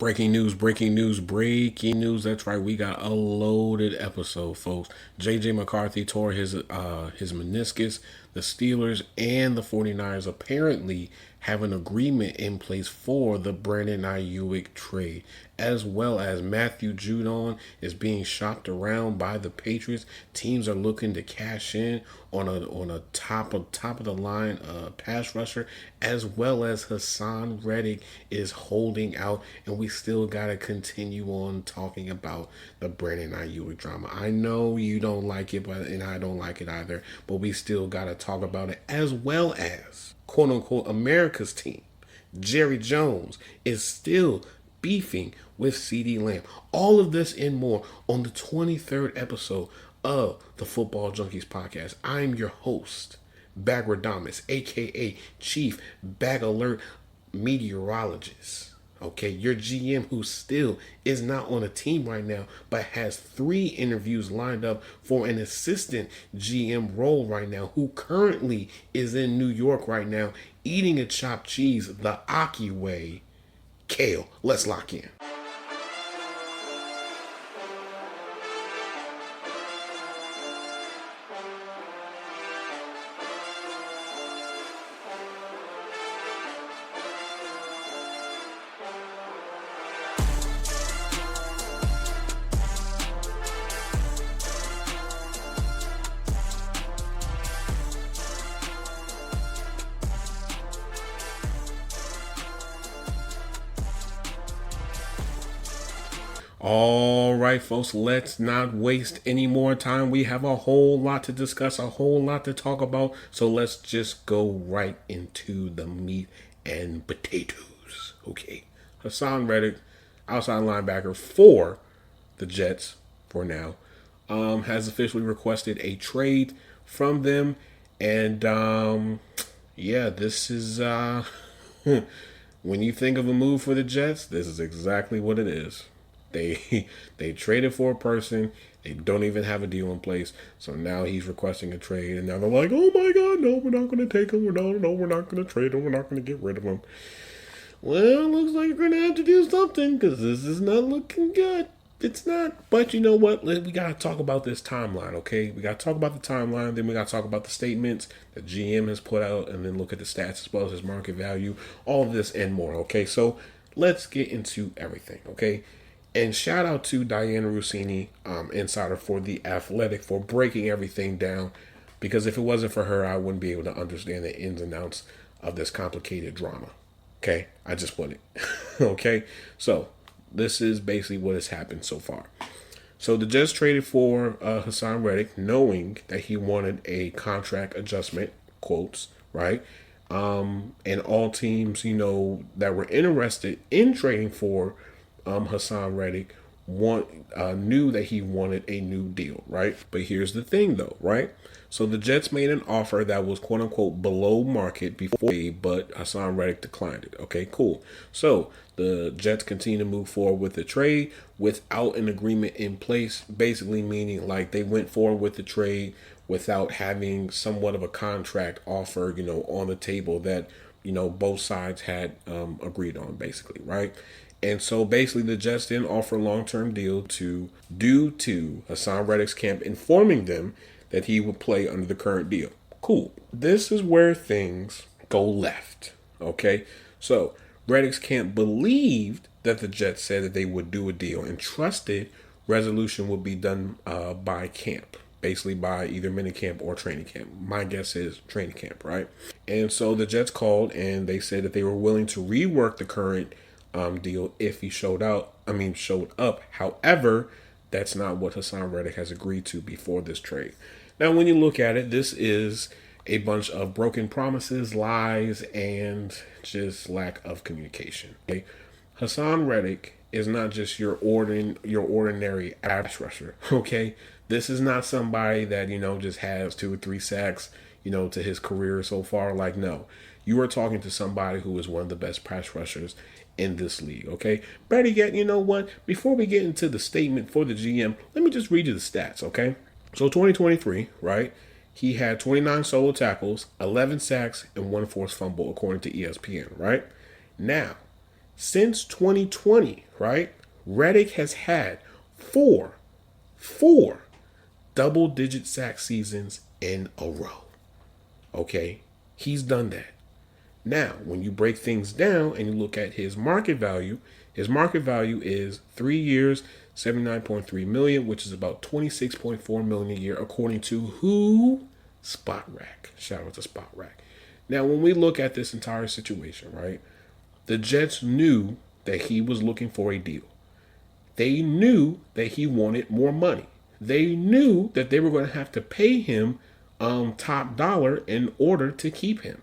Breaking news, breaking news, breaking news. That's right. We got a loaded episode, folks. JJ McCarthy tore his meniscus. The Steelers and the 49ers apparently have an agreement in place for the Brandon Aiyuk trade, as well as Matthew Judon is being shopped around by the Patriots. Teams are looking to cash in on a top of the line pass rusher, as well as Haason Reddick is holding out, and we still gotta continue on talking about the Brandon Aiyuk drama. I know you don't like it, and I don't like it either, but we still gotta talk about it, as well as quote unquote America's team. Jerry Jones is still beefing with CeeDee Lamb. All of this and more on the 23rd episode of the Football Junkies podcast. I'm your host, Bagradamus, aka Chief Bag Alert Meteorologist. Okay, your GM who still is not on a team right now, but has 3 interviews lined up for an assistant GM role right now, who currently is in New York right now, eating a chopped cheese the Aki way. Kale, let's lock in. All right, folks, let's not waste any more time. We have a whole lot to discuss, a whole lot to talk about. So let's just go right into the meat and potatoes. Okay. Haason Reddick, outside linebacker for the Jets for now, has officially requested a trade from them. And this is when you think of a move for the Jets, this is exactly what it is. They traded for a person. They don't even have a deal in place. So now he's requesting a trade. And now they're like, oh my God, no, we're not going to take him. No, we're not going to trade him. We're not going to get rid of him. Well, it looks like you're going to have to do something because this is not looking good. It's not. But you know what? We got to talk about this timeline, okay? We got to talk about the timeline. Then we got to talk about the statements that GM has put out. And then look at the stats as well as his market value. All of this and more, okay? So let's get into everything, okay? And shout out to Diana Rossini, insider for The Athletic, for breaking everything down. Because if it wasn't for her, I wouldn't be able to understand the ins and outs of this complicated drama. Okay? I just wouldn't. Okay? So, this is basically what has happened so far. So, the Jets traded for Haason Reddick, knowing that he wanted a contract adjustment, quotes, right? And all teams, that were interested in trading for Haason Reddick knew that he wanted a new deal, right? But here's the thing, though, right? So the Jets made an offer that was quote unquote below market before, but Haason Reddick declined it. Okay, cool. So the Jets continue to move forward with the trade without an agreement in place, basically meaning like they went forward with the trade without having somewhat of a contract offer, on the table that, both sides had agreed on, basically, right? And so basically the Jets didn't offer a long-term deal due to Haason Reddick's camp informing them that he would play under the current deal. Cool. This is where things go left. Okay? So Reddick's camp believed that the Jets said that they would do a deal and trusted resolution would be done by camp. Basically by either minicamp or training camp. My guess is training camp, right? And so the Jets called and they said that they were willing to rework the current deal if he showed up. However, that's not what Haason Reddick has agreed to before this trade. Now, when you look at it, this is a bunch of broken promises, lies, and just lack of communication. Okay? Haason Reddick is not just your ordinary pass rusher. Okay, this is not somebody that just has 2 or 3 sacks to his career so far. Like, no, you are talking to somebody who is one of the best pass rushers in this league, okay? Better yet, you know what? Before we get into the statement for the GM, let me just read you the stats, okay? So 2023, right? He had 29 solo tackles, 11 sacks, and 1 forced fumble, according to ESPN, right? Now, Since 2020, right? Reddick has had four double-digit sack seasons in a row. Okay? He's done that. Now, when you break things down and you look at his market value is 3 years, 79.3 million, which is about 26.4 million a year, according to who? Spot Rack. Shout out to Spot Rack. Now, when we look at this entire situation, right? The Jets knew that he was looking for a deal. They knew that he wanted more money. They knew that they were going to have to pay him top dollar in order to keep him.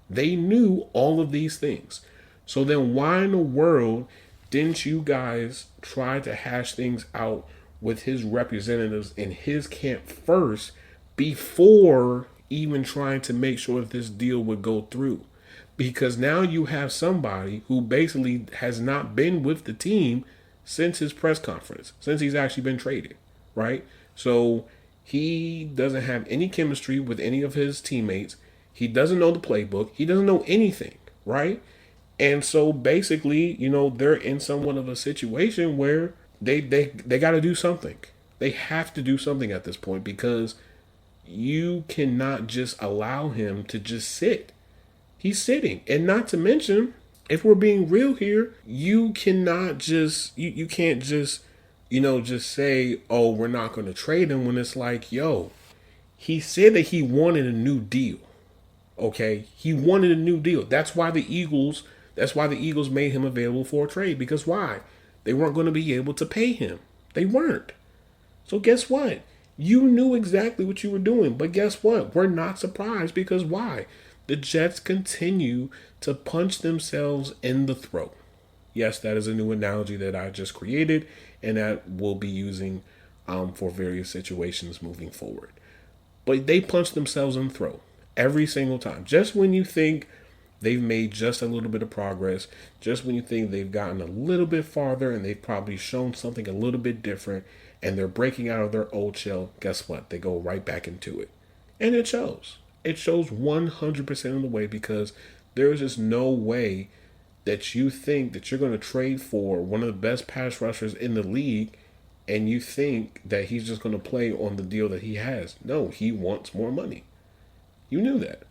They knew all of these things. So then why in the world didn't you guys try to hash things out with his representatives in his camp first before even trying to make sure that this deal would go through? Because now you have somebody who basically has not been with the team since his press conference, since he's actually been traded, right? So he doesn't have any chemistry with any of his teammates. He doesn't know the playbook. He doesn't know anything, right? And so basically, they're in somewhat of a situation where they got to do something. They have to do something at this point because you cannot just allow him to just sit. He's sitting. And not to mention, if we're being real here, you cannot just, you can't just, just say, oh, we're not going to trade him when it's like, yo, he said that he wanted a new deal. Okay, he wanted a new deal. That's why the Eagles made him available for a trade. Because why? They weren't going to be able to pay him. They weren't. So guess what? You knew exactly what you were doing. But guess what? We're not surprised because why? The Jets continue to punch themselves in the throat. Yes, that is a new analogy that I just created and that we'll be using for various situations moving forward. But they punch themselves in the throat every single time. Just when you think they've made just a little bit of progress, just when you think they've gotten a little bit farther and they've probably shown something a little bit different and they're breaking out of their old shell, guess what? They go right back into it. And it shows. It shows 100% of the way because there is just no way that you think that you're going to trade for one of the best pass rushers in the league and you think that he's just going to play on the deal that he has. No, he wants more money. You knew that.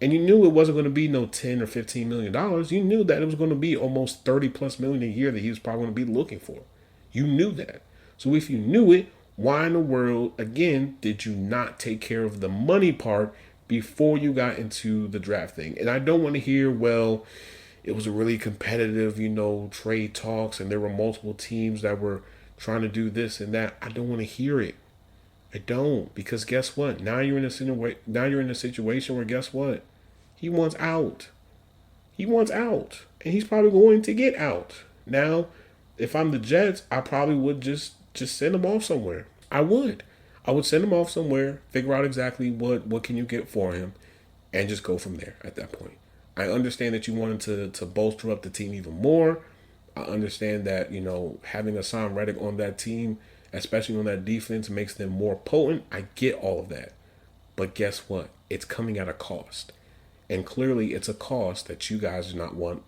And you knew it wasn't going to be no $10 or $15 million. You knew that it was going to be almost 30 plus million a year that he was probably going to be looking for. You knew that. So if you knew it, why in the world, again, did you not take care of the money part before you got into the draft thing? And I don't want to hear, well, it was a really competitive, trade talks and there were multiple teams that were trying to do this and that. I don't want to hear it. I don't, because guess what? Now you're in a situation where guess what? He wants out. He wants out, and he's probably going to get out. Now, if I'm the Jets, I probably would just send him off somewhere. I would send him off somewhere, figure out exactly what can you get for him, and just go from there at that point. I understand that you wanted to bolster up the team even more. I understand that, having Haason Reddick on that team, especially on that defense, makes them more potent. I get all of that. But guess what? It's coming at a cost. And clearly it's a cost that you guys do not want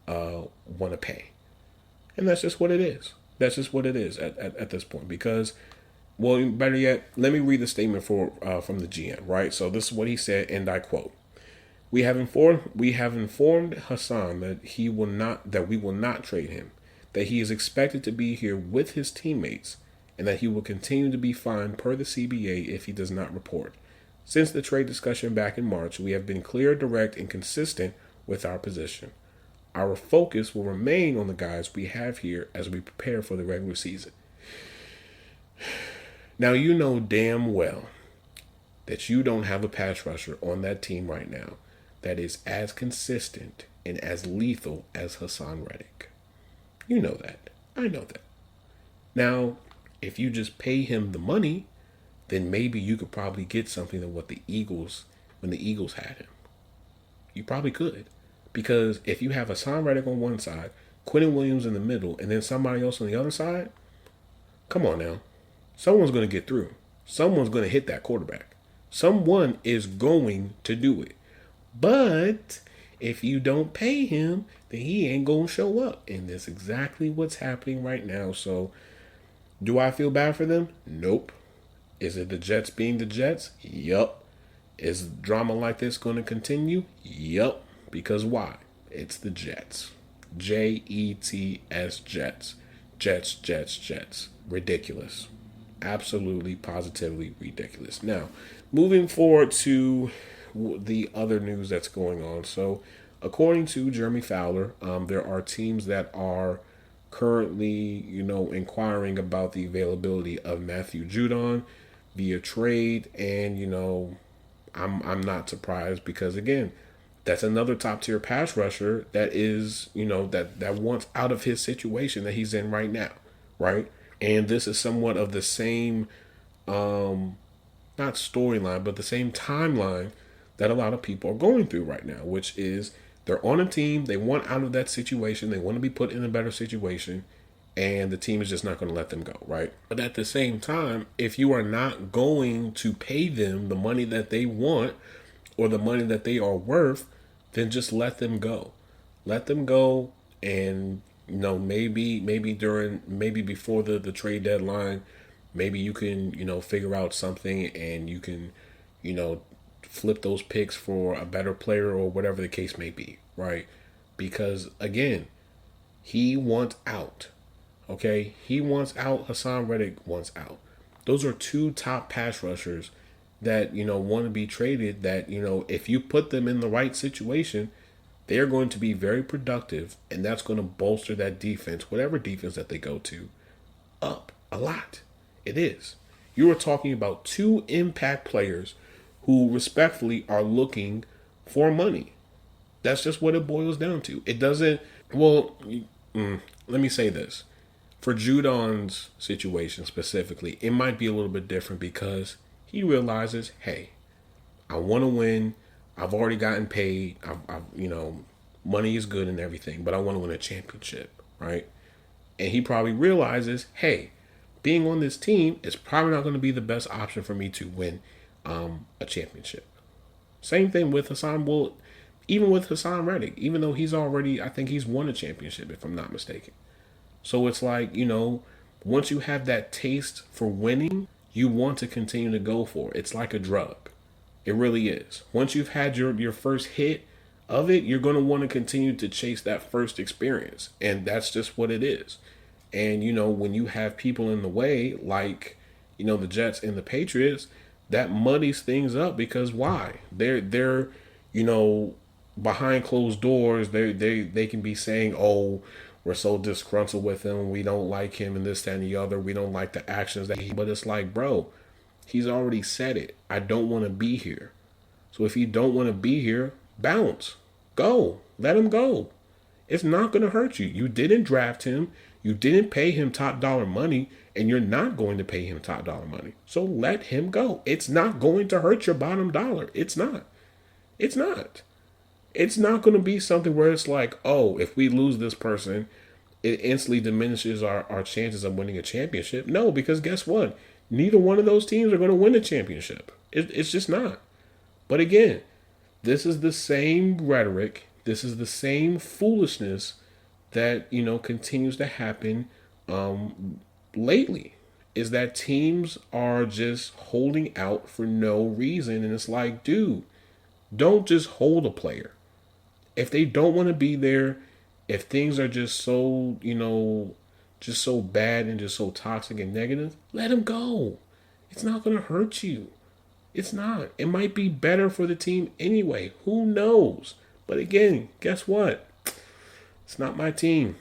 to pay. And that's just what it is. That's just what it is at this point. Because, well, better yet, let me read the statement from the GM, right? So this is what he said, and I quote. We have informed Haason that we will not trade him, that he is expected to be here with his teammates, and that he will continue to be fined per the CBA if he does not report. Since the trade discussion back in March, we have been clear, direct, and consistent with our position. Our focus will remain on the guys we have here as we prepare for the regular season. Now, you know damn well that you don't have a pass rusher on that team right now that is as consistent and as lethal as Haason Reddick. You know that. I know that. Now, if you just pay him the money, then maybe you could probably get something than what the Eagles, when the Eagles had him. You probably could. Because if you have Haason Reddick on one side, Quentin Williams in the middle, and then somebody else on the other side, come on now. Someone's going to get through. Someone's going to hit that quarterback. Someone is going to do it. But if you don't pay him, then he ain't going to show up. And that's exactly what's happening right now. So, do I feel bad for them? Nope. Is it the Jets being the Jets? Yup. Is drama like this going to continue? Yup. Because why? It's the Jets. Jets, Jets. Jets, Jets, Jets. Ridiculous. Absolutely, positively ridiculous. Now, moving forward to the other news that's going on. So, according to Jeremy Fowler, there are teams that are currently, inquiring about the availability of Matthew Judon via trade, and I'm not surprised because again, that's another top tier pass rusher that is, that wants out of his situation that he's in right now, right? And this is somewhat of the same, not storyline, but the same timeline that a lot of people are going through right now, which is they're on a team, they want out of that situation, they want to be put in a better situation, and the team is just not going to let them go, right? But at the same time, if you are not going to pay them the money that they want or the money that they are worth, then just let them go. Let them go, and maybe before the trade deadline, maybe you can figure out something and you can flip those picks for a better player or whatever the case may be, right? Because again, he wants out. Okay, he wants out. Haason Reddick wants out. Those are two top pass rushers that want to be traded. That if you put them in the right situation, they are going to be very productive, and that's going to bolster that defense, whatever defense that they go to, up a lot. It is. You are talking about two impact players who respectfully are looking for money. That's just what it boils down to. It doesn't. Well, let me say this. For Judon's situation specifically, it might be a little bit different because he realizes, hey, I want to win. I've already gotten paid. Money is good and everything, but I want to win a championship, right? And he probably realizes, hey, being on this team is probably not going to be the best option for me to win a championship. Same thing with Haason. Well, even with Haason Reddick, even though I think he's won a championship, if I'm not mistaken. So it's like, once you have that taste for winning, you want to continue to go for it. It's like a drug. It really is. Once you've had your first hit of it, you're going to want to continue to chase that first experience. And that's just what it is. And, when you have people in the way, like, the Jets and the Patriots, that muddies things up because why? They're behind closed doors, they can be saying, oh, we're so disgruntled with him. We don't like him and this, that, and the other. We don't like the actions that but it's like, bro, he's already said it. I don't want to be here. So if you don't want to be here, bounce. Go. Let him go. It's not going to hurt you. You didn't draft him. You didn't pay him top dollar money, and you're not going to pay him top dollar money. So let him go. It's not going to hurt your bottom dollar. It's not. It's not. It's not going to be something where it's like, oh, if we lose this person, it instantly diminishes our chances of winning a championship. No, because guess what? Neither one of those teams are going to win a championship. It's just not. But again, this is the same rhetoric. This is the same foolishness that, continues to happen lately. Is that teams are just holding out for no reason. And it's like, dude, don't just hold a player. If they don't want to be there, if things are just so, just so bad and just so toxic and negative, let them go. It's not going to hurt you. It's not. It might be better for the team anyway. Who knows? But again, guess what? It's not my team.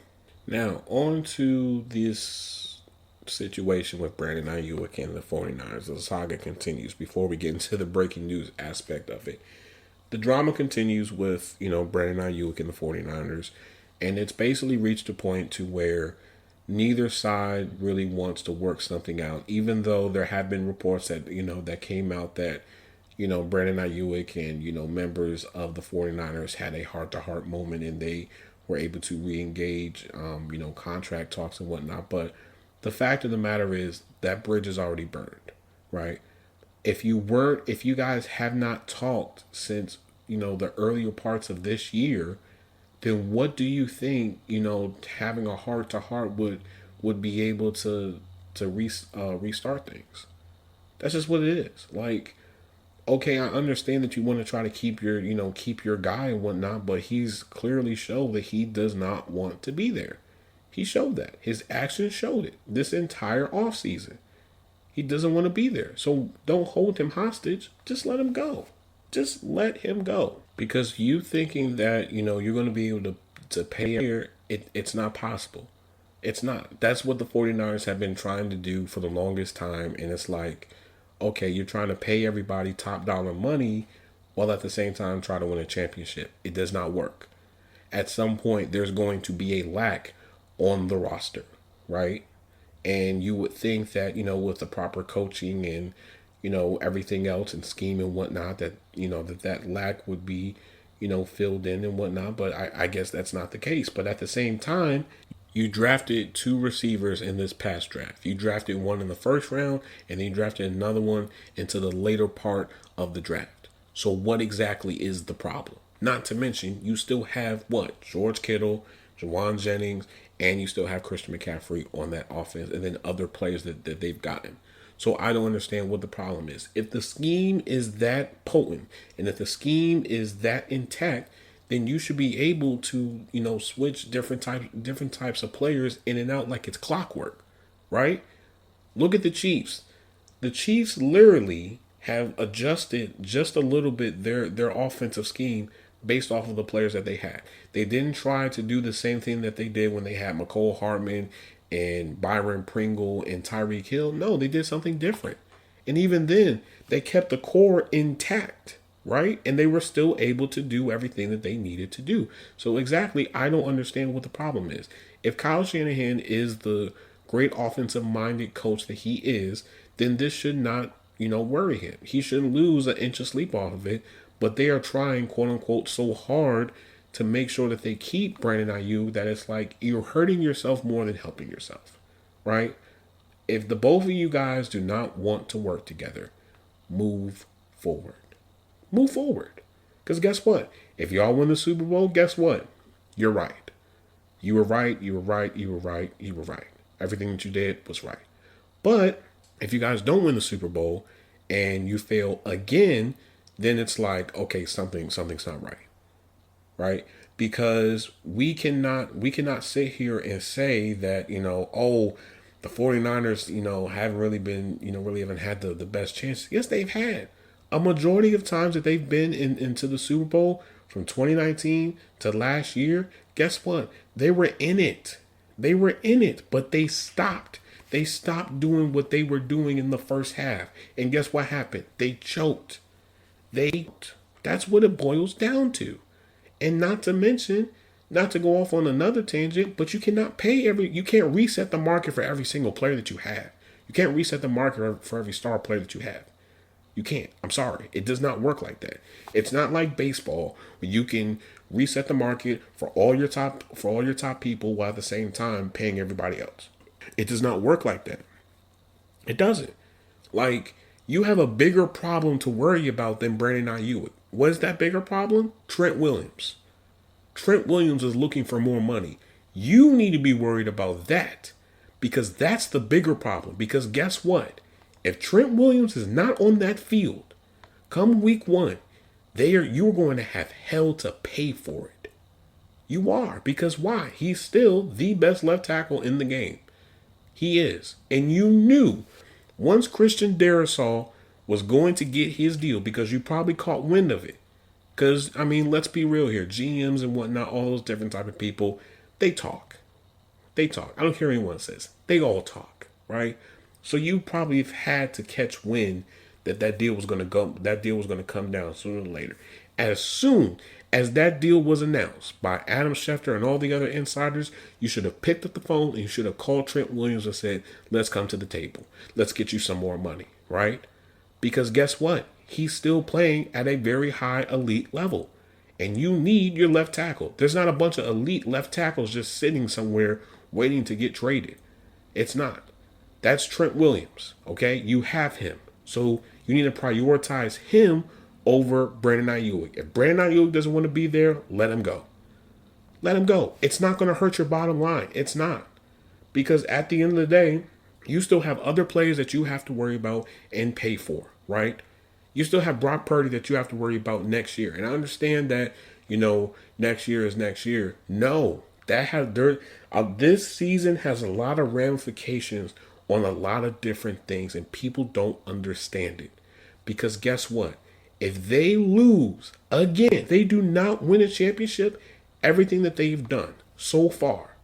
Now, on to this situation with Brandon Aiyuk and the 49ers. The saga continues before we get into the breaking news aspect of it. The drama continues with, Brandon Aiyuk and the 49ers. And it's basically reached a point to where neither side really wants to work something out, even though there have been reports that, that came out that, Brandon Aiyuk and, members of the 49ers had a heart-to-heart moment and they were able to re-engage, contract talks and whatnot. But the fact of the matter is that bridge is already burned, right? If you guys have not talked since, the earlier parts of this year, then what do you think, having a heart to heart would be able to restart things? That's just what it is. Like, okay, I understand that you want to try to keep your guy and whatnot, but he's clearly showed that he does not want to be there. He showed that. His actions showed it this entire offseason. He doesn't want to be there. So don't hold him hostage. Just let him go. Just let him go. Because you thinking that, you're going to be able to pay here, it's not possible. It's not. That's what the 49ers have been trying to do for the longest time. And it's like, okay, you're trying to pay everybody top dollar money while at the same time try to win a championship. It does not work. At some point, there's going to be a lack on the roster, right? And you would think that, with the proper coaching and, everything else and scheme and whatnot, that, that lack would be, filled in and whatnot. But I guess that's not the case. But at the same time, you drafted 2 receivers in this past draft. You drafted one in the first round, and then you drafted another one into the later part of the draft. So what exactly is the problem? Not to mention, you still have what? George Kittle, Juwan Jennings, and you still have Christian McCaffrey on that offense, and then other players that they've gotten. So I don't understand what the problem is. If the scheme is that potent, and if the scheme is that intact, then you should be able to, switch different types of players in and out like it's clockwork, right? Look at the Chiefs. The Chiefs literally have adjusted just a little bit their offensive scheme based off of the players that they had. They didn't try to do the same thing that they did when they had McCole Hardman and Byron Pringle and Tyreek Hill. No, they did something different. And even then, they kept the core intact, right? And they were still able to do everything that they needed to do. So exactly, I don't understand what the problem is. If Kyle Shanahan is the great offensive-minded coach that he is, then this should not, worry him. He shouldn't lose an inch of sleep off of it. But they are trying, quote unquote, so hard to make sure that they keep Brandon Aiyuk that it's like you're hurting yourself more than helping yourself, right? If the both of you guys do not want to work together, move forward. Move forward. Because guess what? If y'all win the Super Bowl, guess what? You're right. You were right. You were right. You were right. You were right. Everything that you did was right. But if you guys don't win the Super Bowl and you fail again, then it's like, okay, something's not right, right? Because we cannot sit here and say that, the 49ers, haven't really been, really haven't had the best chance. Yes, they've had. A majority of times that they've been into the Super Bowl from 2019 to last year, guess what? They were in it. They were in it, but they stopped. They stopped doing what they were doing in the first half. And guess what happened? They choked. That's what it boils down to. And not to mention, not to go off on another tangent, but you can't reset the market for every single player that you have. You can't reset the market for every star player that you have. You can't. I'm sorry. It does not work like that. It's not like baseball where you can reset the market for all your top people while at the same time paying everybody else. It does not work like that. It doesn't. Like, you have a bigger problem to worry about than Brandon Aiyuk. What is that bigger problem? Trent Williams. Trent Williams is looking for more money. You need to be worried about that because that's the bigger problem. Because guess what? If Trent Williams is not on that field, come week 1, you're going to have hell to pay for it. You are. Because why? He's still the best left tackle in the game. He is. And you knew once Christian Darrisaw was going to get his deal, because you probably caught wind of it. Because, let's be real here. GMs and whatnot, all those different type of people, they talk. They talk. I don't care what anyone says. They all talk, right? So you probably have had to catch wind that deal was going to go. That deal was going to come down sooner or later. As soon as that deal was announced by Adam Schefter and all the other insiders, you should have picked up the phone and you should have called Trent Williams and said, let's come to the table. Let's get you some more money, right? Because guess what? He's still playing at a very high elite level. And you need your left tackle. There's not a bunch of elite left tackles just sitting somewhere waiting to get traded. It's not. That's Trent Williams, okay? You have him. So you need to prioritize him over Brandon Aiyuk. If Brandon Aiyuk doesn't want to be there, let him go. Let him go. It's not going to hurt your bottom line. It's not. Because at the end of the day, you still have other players that you have to worry about and pay for, right? You still have Brock Purdy that you have to worry about next year. And I understand that, next year is next year. No, this season has a lot of ramifications on a lot of different things, and people don't understand it. Because guess what? If they lose again, they do not win a championship, everything that they've done so far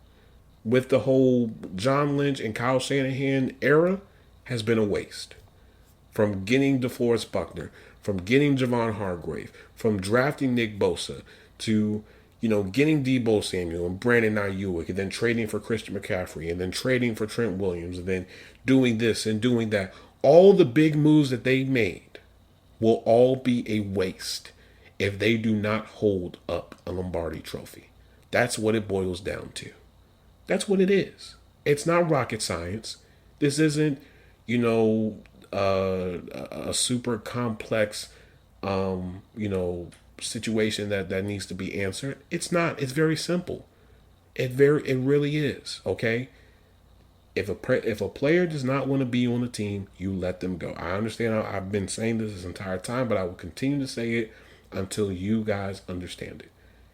with the whole John Lynch and Kyle Shanahan era has been a waste. From getting DeForest Buckner, from getting Javon Hargrave, from drafting Nick Bosa, to getting Deebo Samuel and Brandon Aiyuk, and then trading for Christian McCaffrey, and then trading for Trent Williams, and then doing this and doing that. All the big moves that they made will all be a waste if they do not hold up a Lombardi trophy. That's what it boils down to. That's what it is. It's not rocket science. This isn't, a super complex, situation that needs to be answered. It's not. It's very simple. It really is. Okay. If a player does not want to be on the team, you let them go. I understand. I've been saying this entire time, but I will continue to say it until you guys understand it.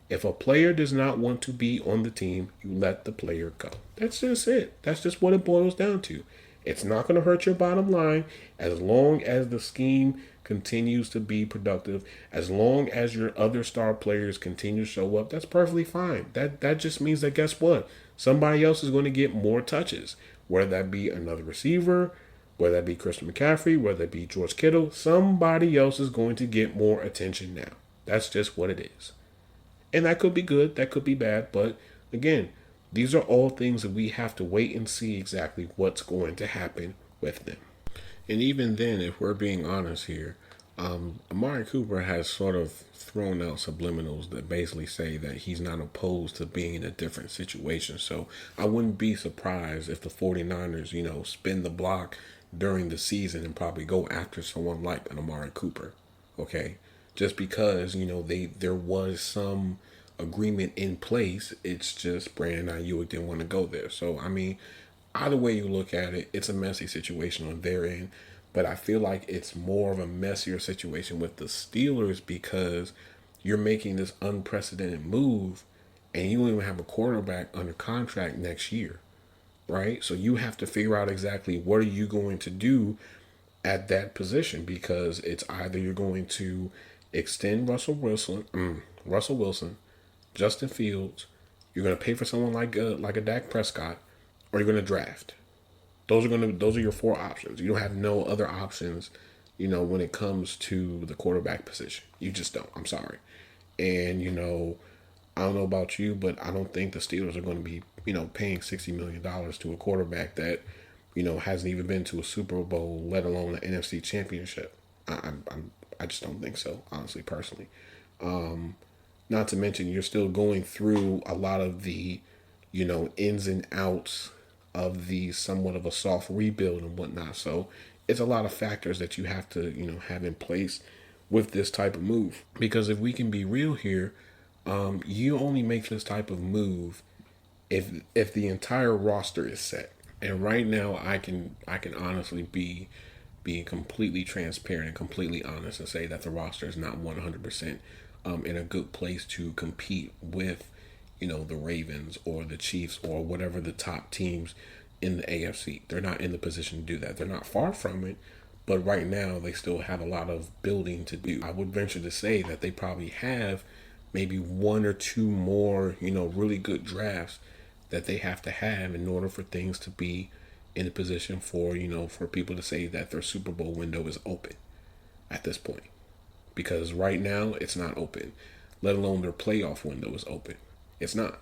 If a player does not want to be on the team, you let the player go. That's just it. That's just what it boils down to. It's not going to hurt your bottom line as long as the scheme continues to be productive. As long as your other star players continue to show up, that's perfectly fine. That just means that, guess what? Somebody else is going to get more touches, whether that be another receiver, whether that be Christian McCaffrey, whether that be George Kittle. Somebody else is going to get more attention now. That's just what it is. And that could be good, that could be bad, but again, these are all things that we have to wait and see exactly what's going to happen with them. And even then, if we're being honest here, Amari Cooper has sort of thrown out subliminals that basically say that he's not opposed to being in a different situation. So I wouldn't be surprised if the 49ers, spin the block during the season and probably go after someone like an Amari Cooper, okay? Just because, there was some agreement in place. It's just Brandon Aiyuk didn't want to go there. So, either way you look at it, it's a messy situation on their end. But I feel like it's more of a messier situation with the Steelers because you're making this unprecedented move and you don't even have a quarterback under contract next year, right? So you have to figure out exactly what are you going to do at that position, because it's either you're going to extend Russell Wilson, Justin Fields, you're going to pay for someone like a Dak Prescott, or you're going to draft. Those are your four options. You don't have no other options, when it comes to the quarterback position. You just don't. I'm sorry. And, I don't know about you, but I don't think the Steelers are going to be, paying $60 million to a quarterback that, hasn't even been to a Super Bowl, let alone an NFC Championship. I just don't think so, honestly, personally. Not to mention, you're still going through a lot of the, ins and outs of the somewhat of a soft rebuild and whatnot. So it's a lot of factors that you have to, have in place with this type of move. Because if we can be real here, you only make this type of move if the entire roster is set. And right now, I can honestly be completely transparent and completely honest and say that the roster is not 100% in a good place to compete with, the Ravens or the Chiefs or whatever the top teams in the AFC. They're not in the position to do that. They're not far from it, but right now they still have a lot of building to do. I would venture to say that they probably have maybe one or two more, really good drafts that they have to have in order for things to be in a position for, for people to say that their Super Bowl window is open at this point. Because right now it's not open, let alone their playoff window is open. It's not.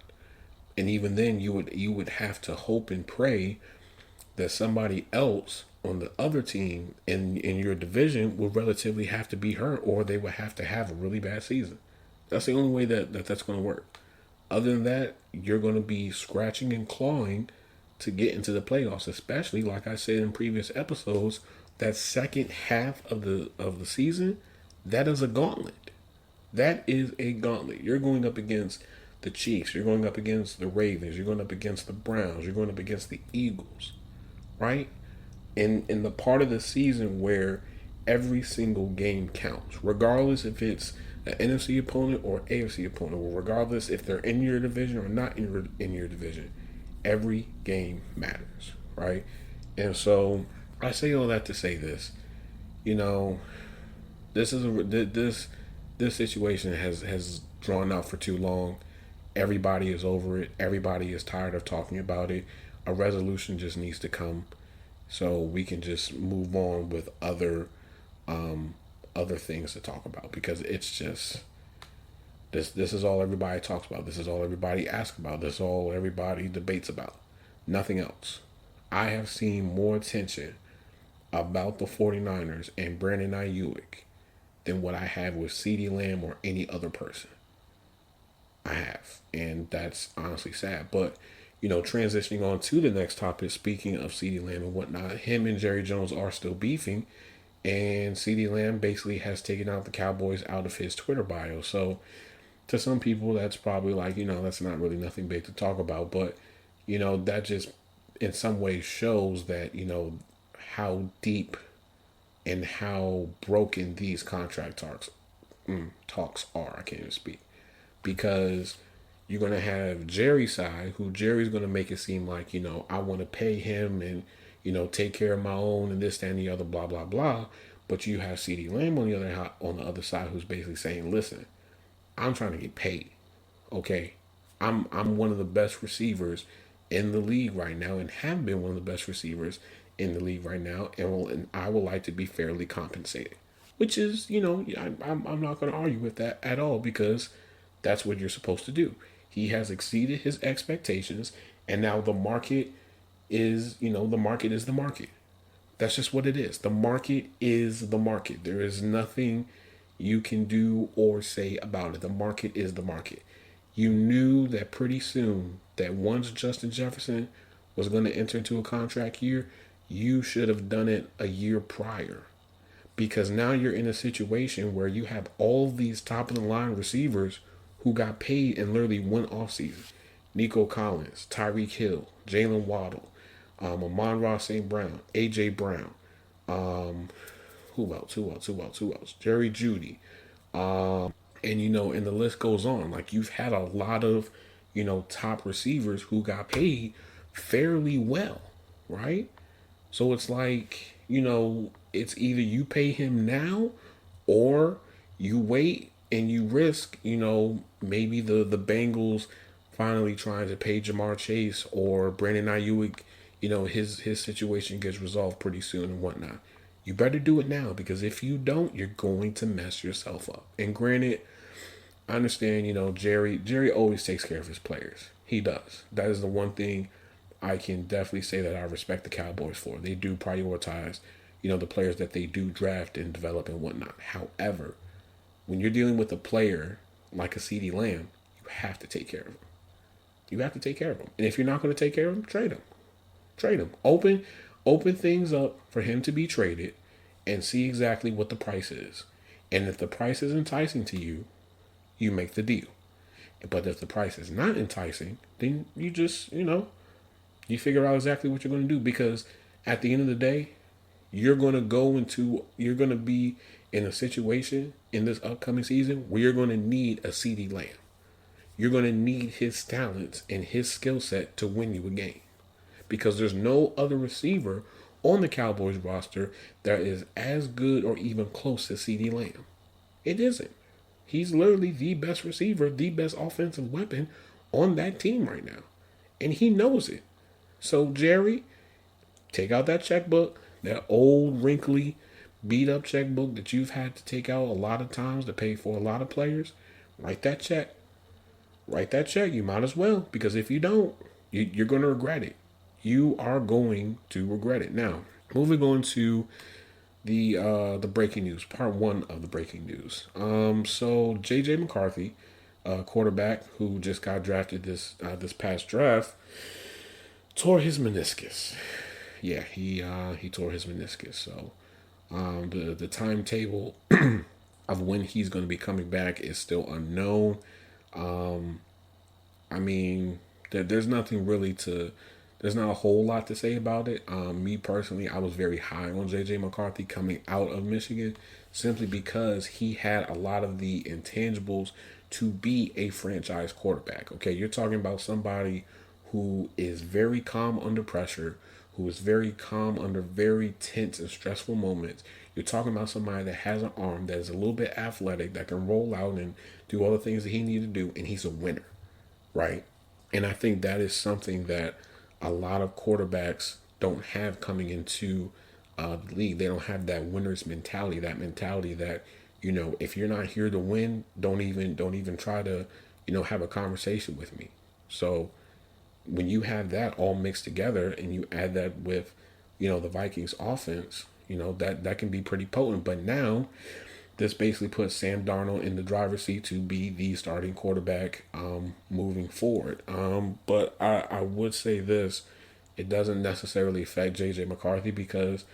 And even then you would have to hope and pray that somebody else on the other team in your division will relatively have to be hurt, or they would have to have a really bad season. That's the only way that's going to work. Other than that, you're going to be scratching and clawing to get into the playoffs, especially like I said in previous episodes, that second half of the season, that is a gauntlet. That is a gauntlet. You're going up against the Chiefs. You're going up against the Ravens. You're going up against the Browns. You're going up against the Eagles, right? In the part of the season where every single game counts, regardless if it's an NFC opponent or AFC opponent, or regardless if they're in your division or not in your division, every game matters, right? And so I say all that to say this, you know, this situation has drawn out for too long. Everybody is over it. Everybody is tired of talking about it. A resolution just needs to come so we can just move on with other things to talk about, because it's just this is all everybody talks about. This is all everybody asks about. This is all everybody debates about. Nothing else. I have seen more attention about the 49ers and Brandon Aiyuk than what I have with CeeDee Lamb or any other person. I have. And that's honestly sad. But, transitioning on to the next topic, speaking of CeeDee Lamb and whatnot, him and Jerry Jones are still beefing. And CeeDee Lamb basically has taken out the Cowboys out of his Twitter bio. So to some people, that's probably like, that's not really nothing big to talk about. But, that just in some ways shows that, how deep and how broken these contract talks are. I can't even speak. Because you're going to have Jerry's side, who Jerry's going to make it seem like, I want to pay him and, take care of my own and this, that, and the other, blah, blah, blah. But you have CeeDee Lamb on the other side, who's basically saying, listen, I'm trying to get paid. Okay. I'm one of the best receivers in the league right now, and have been one of the best receivers in the league right now, and I would like to be fairly compensated. Which is, I'm not going to argue with that at all, because that's what you're supposed to do. He has exceeded his expectations, and now the market is, the market is the market. That's just what it is. The market is the market. There is nothing you can do or say about it. The market is the market. You knew that pretty soon that once Justin Jefferson was going to enter into a contract year, you should have done it a year prior. Because now you're in a situation where you have all these top of the line receivers who got paid in literally one offseason. Nico Collins, Tyreek Hill, Jalen Waddle, Amon-Ra St. Brown, A.J. Brown, who else? Jerry Jeudy. And the list goes on. Like, you've had a lot of, top receivers who got paid fairly well, right? So it's like, it's either you pay him now or you wait and you risk, maybe the Bengals finally trying to pay Jamar Chase, or Brandon Aiyuk, his situation gets resolved pretty soon and whatnot. You better do it now, because if you don't, you're going to mess yourself up. And granted, I understand, Jerry always takes care of his players. He does. That is the one thing I can definitely say that I respect the Cowboys for. They do prioritize, the players that they do draft and develop and whatnot. However, when you're dealing with a player like a CeeDee Lamb, you have to take care of him. You have to take care of him. And if you're not going to take care of him, trade him. Trade him. Open things up for him to be traded and see exactly what the price is. And if the price is enticing to you, you make the deal. But if the price is not enticing, then you just, you figure out exactly what you're going to do. Because at the end of the day, you're going to be in a situation in this upcoming season where you're going to need a CeeDee Lamb. You're going to need his talents and his skill set to win you a game. Because there's no other receiver on the Cowboys roster that is as good or even close to CeeDee Lamb. It isn't. He's literally the best receiver, the best offensive weapon on that team right now. And he knows it. So, Jerry, take out that checkbook, that old, wrinkly, beat-up checkbook that you've had to take out a lot of times to pay for a lot of players. Write that check. Write that check. You might as well, because if you don't, you're going to regret it. You are going to regret it. Now, moving on to the breaking news, part one of the breaking news. So J.J. McCarthy, quarterback who just got drafted this past draft, tore his meniscus. Yeah, he tore his meniscus. So the timetable of when he's going to be coming back is still unknown. I mean, there's nothing really to. There's not a whole lot to say about it. Me personally, I was very high on J.J. McCarthy coming out of Michigan simply because he had a lot of the intangibles to be a franchise quarterback. Okay, you're talking about somebody who is very calm under pressure, who is very calm under very tense and stressful moments. You're talking about somebody that has an arm that is a little bit athletic, that can roll out and do all the things that he needs to do, and he's a winner, right? And I think that is something that a lot of quarterbacks don't have coming into the league. They don't have that winner's mentality. That mentality that, if you're not here to win, don't even try to have a conversation with me. So when you have that all mixed together and you add that with the Vikings offense, that can be pretty potent. But now this basically puts Sam Darnold in the driver's seat to be the starting quarterback moving forward. But I would say this, it doesn't necessarily affect J.J. McCarthy because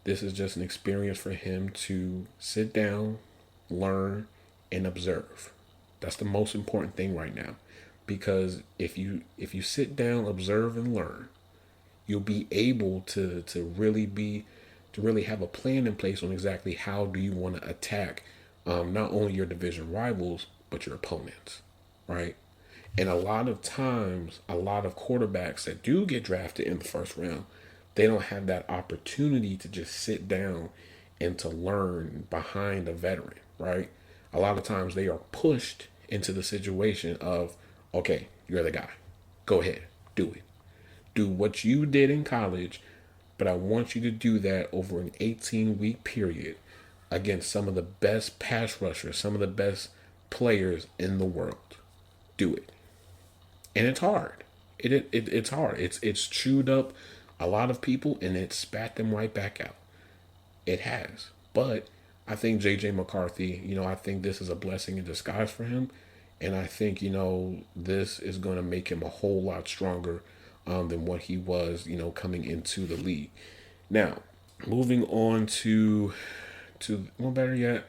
this is just an experience for him to sit down, learn, and observe. That's the most important thing right now. Because if you sit down, observe, and learn, you'll be able to really have a plan in place on exactly how do you want to attack not only your division rivals but your opponents, right? And a lot of times, a lot of quarterbacks that do get drafted in the first round, they don't have that opportunity to just sit down and to learn behind a veteran, right? A lot of times they are pushed into the situation of, okay, you're the guy. Go ahead, do it. Do what you did in college, but I want you to do that over an 18-week period against some of the best pass rushers, some of the best players in the world. Do it. And it's hard. It's hard. It's chewed up a lot of people and it spat them right back out. It has. But I think J.J. McCarthy, I think this is a blessing in disguise for him. And I think, this is going to make him a whole lot stronger than what he was, coming into the league. Now, moving on to well, better yet,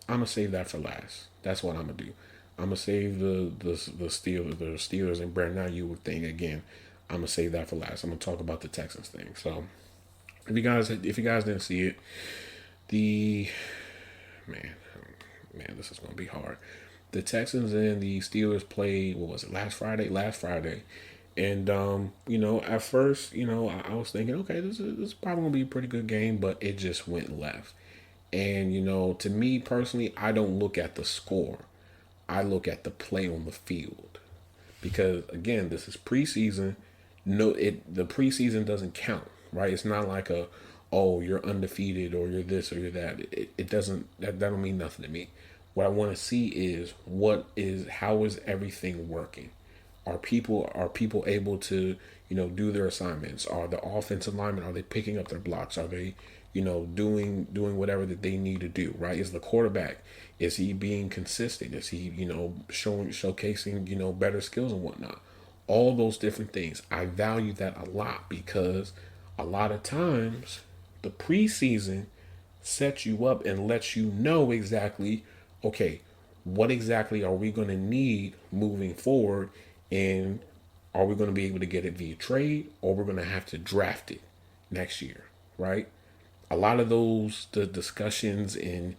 I'm gonna save that for last. That's what I'm gonna do. I'm gonna save the Steelers and Brandon Aiyuk thing again. I'm gonna save that for last. I'm gonna talk about the Texans thing. So, if you guys didn't see it, the man, this is gonna be hard. The Texans and the Steelers played. What was it? Last Friday. And at first, I was thinking, okay, this is probably gonna be a pretty good game, but it just went left. And to me personally, I don't look at the score. I look at the play on the field. Because again, this is preseason. The preseason doesn't count, right? It's not like you're undefeated or you're this or you're that. It doesn't, that don't mean nothing to me. What I want to see is how is everything working? Are people able to, do their assignments? Are the offensive linemen, are they picking up their blocks? Are they, doing whatever that they need to do, right? Is the quarterback, is he being consistent? Is he, showcasing, better skills and whatnot? All those different things. I value that a lot because a lot of times the preseason sets you up and lets you know exactly, okay, what exactly are we going to need moving forward, and are we going to be able to get it via trade, or we're going to have to draft it next year, right? A lot of the discussions and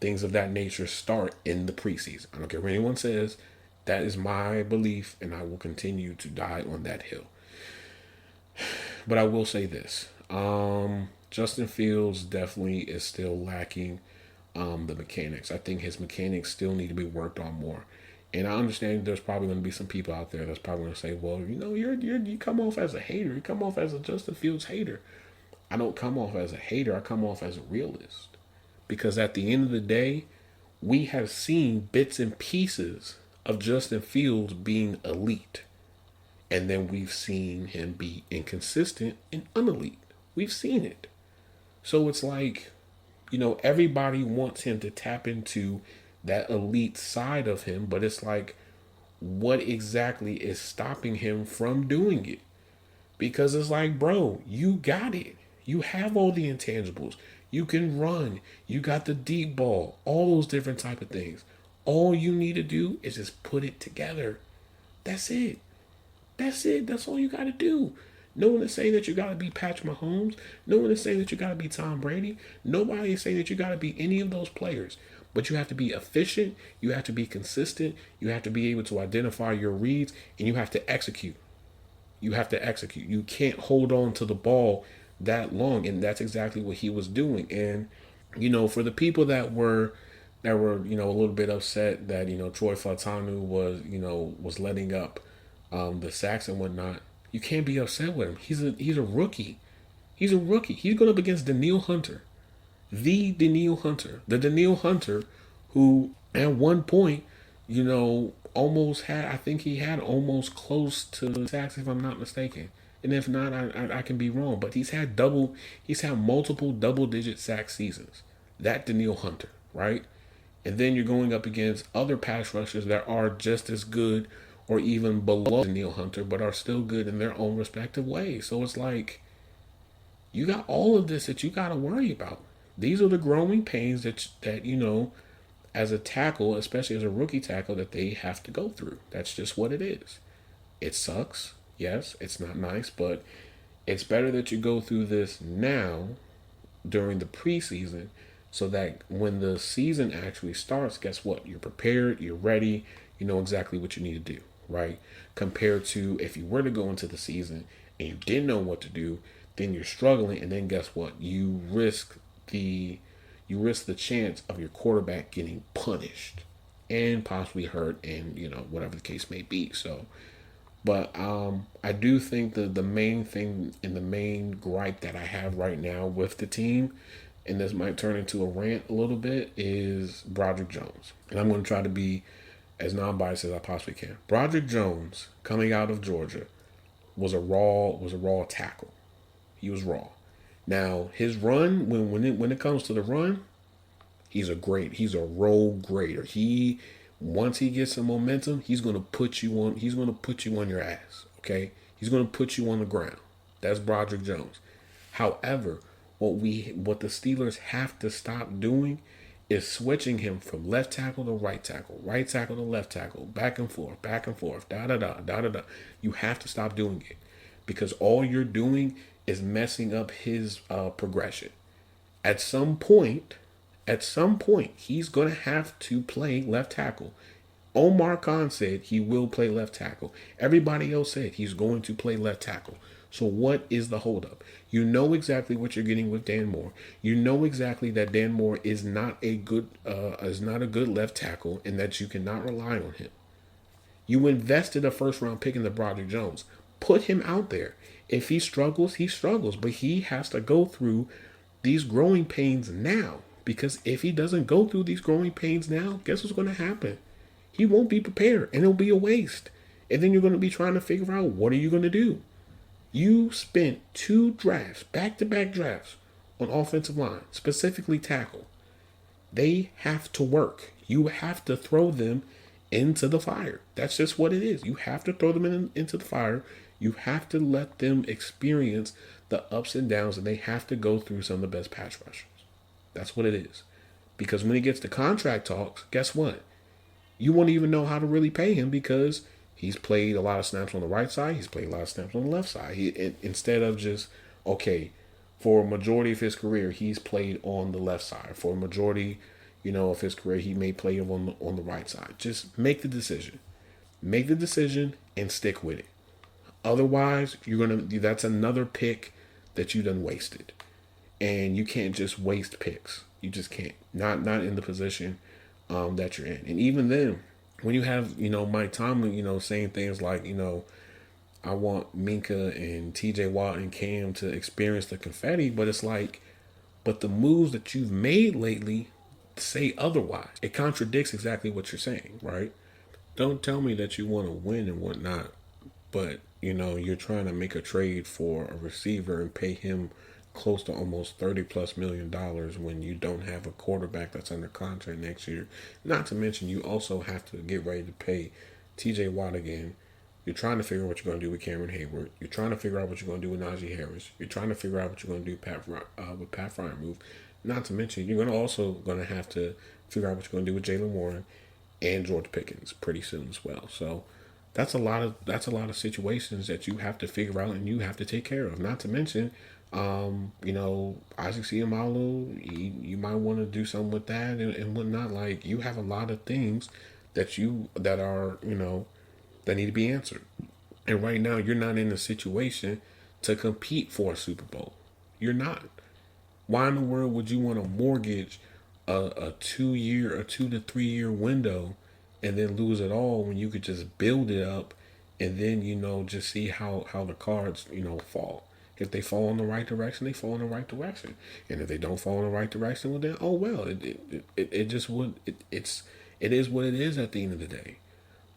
things of that nature start in the preseason. I don't care what anyone says. That is my belief, and I will continue to die on that hill. But I will say this. Justin Fields definitely is still lacking the mechanics. I think his mechanics still need to be worked on more. And I understand there's probably going to be some people out there that's probably going to say, well, you come off as a hater. You come off as a Justin Fields hater. I don't come off as a hater. I come off as a realist. Because at the end of the day, we have seen bits and pieces of Justin Fields being elite. And then we've seen him be inconsistent and unelite. We've seen it. So it's like, everybody wants him to tap into that elite side of him, but it's like, what exactly is stopping him from doing it? Because it's like, bro, you got it. You have all the intangibles. You can run. You got the deep ball. All those different type of things. All you need to do is just put it together. That's it. That's it. That's all you got to do. No one is saying that you got to be Patrick Mahomes. No one is saying that you got to be Tom Brady. Nobody is saying that you got to be any of those players. But you have to be efficient. You have to be consistent. You have to be able to identify your reads, and you have to execute. You have to execute. You can't hold on to the ball that long, and that's exactly what he was doing. And for the people that were a little bit upset that Troy Fautanu was letting up the sacks and whatnot, you can't be upset with him. He's a rookie. He's a rookie. He's going up against Danielle Hunter, the Danielle Hunter, who at one point, almost had. I think he had almost close to sacks, if I'm not mistaken. And if not, I can be wrong. But he's had multiple double-digit sack seasons. That Danielle Hunter, right? And then you're going up against other pass rushers that are just as good or even below Danielle Hunter, but are still good in their own respective ways. So it's like, you got all of this that you got to worry about. These are the growing pains that as a tackle, especially as a rookie tackle, that they have to go through. That's just what it is. It sucks. Yes, it's not nice, but it's better that you go through this now during the preseason so that when the season actually starts, guess what? You're prepared, you're ready, you know exactly what you need to do, right? Compared to if you were to go into the season and you didn't know what to do, then you're struggling, and then guess what? You risk the chance of your quarterback getting punished and possibly hurt, and whatever the case may be. So, but I do think the main thing and the main gripe that I have right now with the team, and this might turn into a rant a little bit, is Broderick Jones. And I'm going to try to be as non-biased as I possibly can. Broderick Jones, coming out of Georgia, was a raw tackle. He was raw. Now, his run, when it comes to the run, he's a role grader. Once he gets some momentum, he's gonna put you on your ass. Okay? He's gonna put you on the ground. That's Broderick Jones. However, what the Steelers have to stop doing is switching him from left tackle to right tackle to left tackle, back and forth, da da da da da da. You have to stop doing it, because all you're doing is messing up his progression. At some point, he's going to have to play left tackle. Omar Khan said he will play left tackle. Everybody else said he's going to play left tackle. So what is the holdup? You know exactly what you're getting with Dan Moore. You know exactly that Dan Moore is not a good left tackle, and that you cannot rely on him. You invested a first-round pick into Broderick Jones. Put him out there. If he struggles, he struggles. But he has to go through these growing pains now. Because if he doesn't go through these growing pains now, guess what's going to happen? He won't be prepared, and it'll be a waste. And then you're going to be trying to figure out, what are you going to do? You spent 2 drafts, back-to-back drafts, on offensive line, specifically tackle. They have to work. You have to throw them into the fire. That's just what it is. You have to throw them into the fire. You have to let them experience the ups and downs, and they have to go through some of the best pass rushers. That's what it is. Because when he gets to contract talks, guess what? You won't even know how to really pay him, because he's played a lot of snaps on the right side. He's played a lot of snaps on the left side. Instead of just, okay, for a majority of his career, he's played on the left side. For a majority, of his career, he may play on the right side. Just make the decision. Make the decision and stick with it. Otherwise, that's another pick that you done wasted. And you can't just waste picks. You just can't. Not in the position that you're in. And even then, when you have, Mike Tomlin, saying things like, I want Minka and TJ Watt and Cam to experience the confetti, but it's like, but the moves that you've made lately say otherwise. It contradicts exactly what you're saying, right? Don't tell me that you want to win and whatnot, but, you're trying to make a trade for a receiver and pay him close to almost $30+ million when you don't have a quarterback that's under contract next year. Not to mention, you also have to get ready to pay TJ Watt again. You're trying to figure out what you're going to do with Cameron Hayward. You're trying to figure out what you're going to do with Najee Harris. You're trying to figure out what you're going to do with Pat Freiermuth. Not to mention, you're also going to have to figure out what you're going to do with Jalen Warren and George Pickens pretty soon as well. So that's a lot of situations that you have to figure out and you have to take care of. Not to mention, Isaac Seumalo, you might want to do something with that and whatnot. Like, you have a lot of things that are, that need to be answered. And right now, you're not in a situation to compete for a Super Bowl. You're not. Why in the world would you want to mortgage a 2 to 3 year window and then lose it all when you could just build it up and then, just see how the cards, fall. If they fall in the right direction, they fall in the right direction. And if they don't fall in the right direction, well then, oh well, it just would, it is what it is at the end of the day.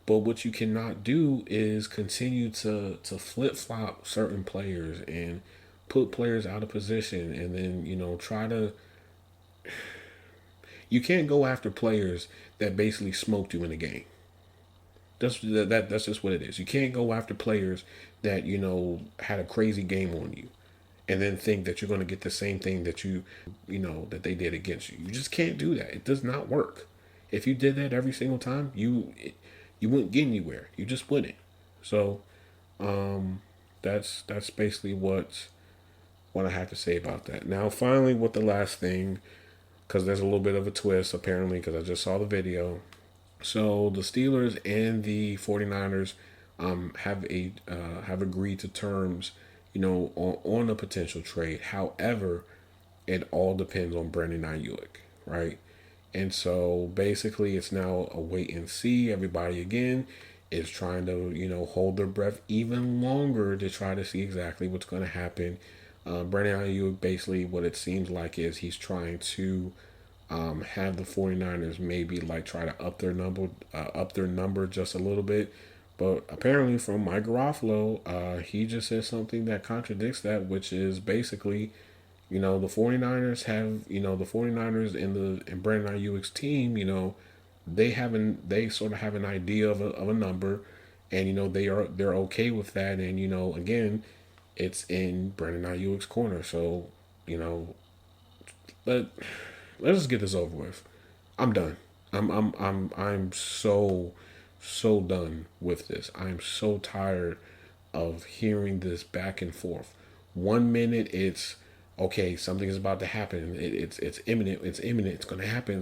But what you cannot do is continue to flip-flop certain players and put players out of position and then, try to... You can't go after players that basically smoked you in the game. That's just what it is. You can't go after players that, had a crazy game on you and then think that you're going to get the same thing that that they did against you. You just can't do that. It does not work. If you did that every single time, you wouldn't get anywhere. You just wouldn't. So, that's basically what I have to say about that. Now, finally, with the last thing, because there's a little bit of a twist, apparently, because I just saw the video. So, the Steelers and the 49ers have agreed to terms, on a potential trade. However, it all depends on Brandon Aiyuk, right? And so basically it's now a wait and see. Everybody again is trying to, hold their breath even longer to try to see exactly what's going to happen. Brandon Aiyuk, basically what it seems like is he's trying to have the 49ers maybe like try to up their number just a little bit. But apparently from Mike Garofalo, he just said something that contradicts that, which is basically, the 49ers have, the 49ers and Brandon Ayuk's team, they sort of have an idea of a number, and they're okay with that, and again, it's in Brandon Ayuk's corner. So, let's just get this over with. I'm done. I'm so done with this. I'm so tired of hearing this back and forth. 1 minute it's okay, something is about to happen. It's imminent. It's imminent. It's going to happen.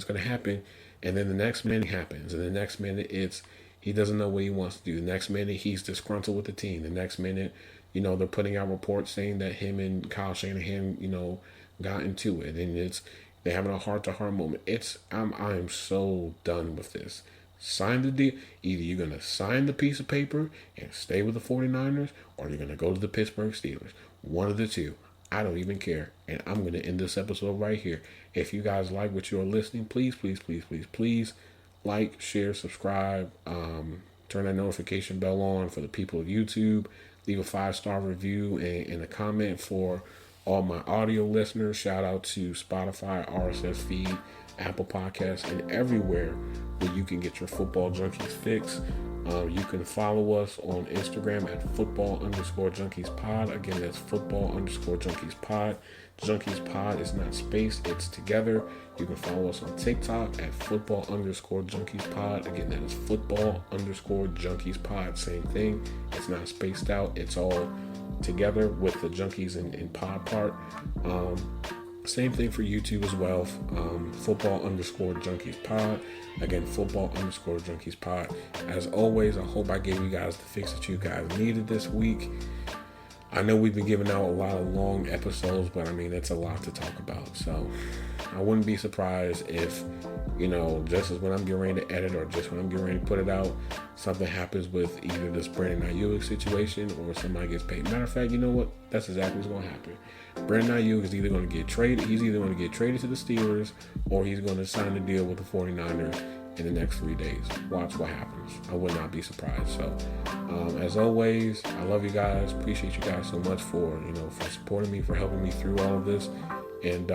And then the next minute it happens. And the next minute he doesn't know what he wants to do. The next minute he's disgruntled with the team. The next minute, they're putting out reports saying that him and Kyle Shanahan, got into it. And they're having a heart-to-heart moment. I'm so done with this. Sign the deal. Either you're going to sign the piece of paper and stay with the 49ers, or you're going to go to the Pittsburgh Steelers. One of the two. I don't even care. And I'm going to end this episode right here. If you guys like what you're listening, please like, share, subscribe, turn that notification bell on for the people of YouTube. Leave a 5-star review and a comment for all my audio listeners. Shout out to Spotify, RSS feed, Apple Podcasts, and everywhere where you can get your football junkies fix. You can follow us on Instagram at football_junkiespod. Again, that's football_junkiespod. Junkies pod is not spaced, it's together. You can follow us on TikTok at football_junkiespod. Again, that is football_junkiespod. Same thing. It's not spaced out. It's all together with the junkies and pod part. Same thing for YouTube as well. Football_junkiespod. Again, football_junkiespod. As always, I hope I gave you guys the fix that you guys needed this week. I know we've been giving out a lot of long episodes, but it's a lot to talk about. So I wouldn't be surprised if, just as when I'm getting ready to edit or just when I'm getting ready to put it out, something happens with either this Brandon Aiyuk situation or somebody gets paid. Matter of fact, you know what? That's exactly what's going to happen. Brandon Aiyuk is either going to get traded. He's either going to get traded to the Steelers or he's going to sign a deal with the 49ers in the next 3 days. Watch what happens. I would not be surprised. So, as always, I love you guys. Appreciate you guys so much for supporting me, for helping me through all of this. And,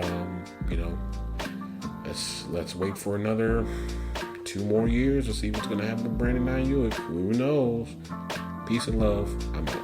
let's wait for another 2 more years to see what's going to happen to Brandon Aiyuk. Who knows? Peace and love. I'm out.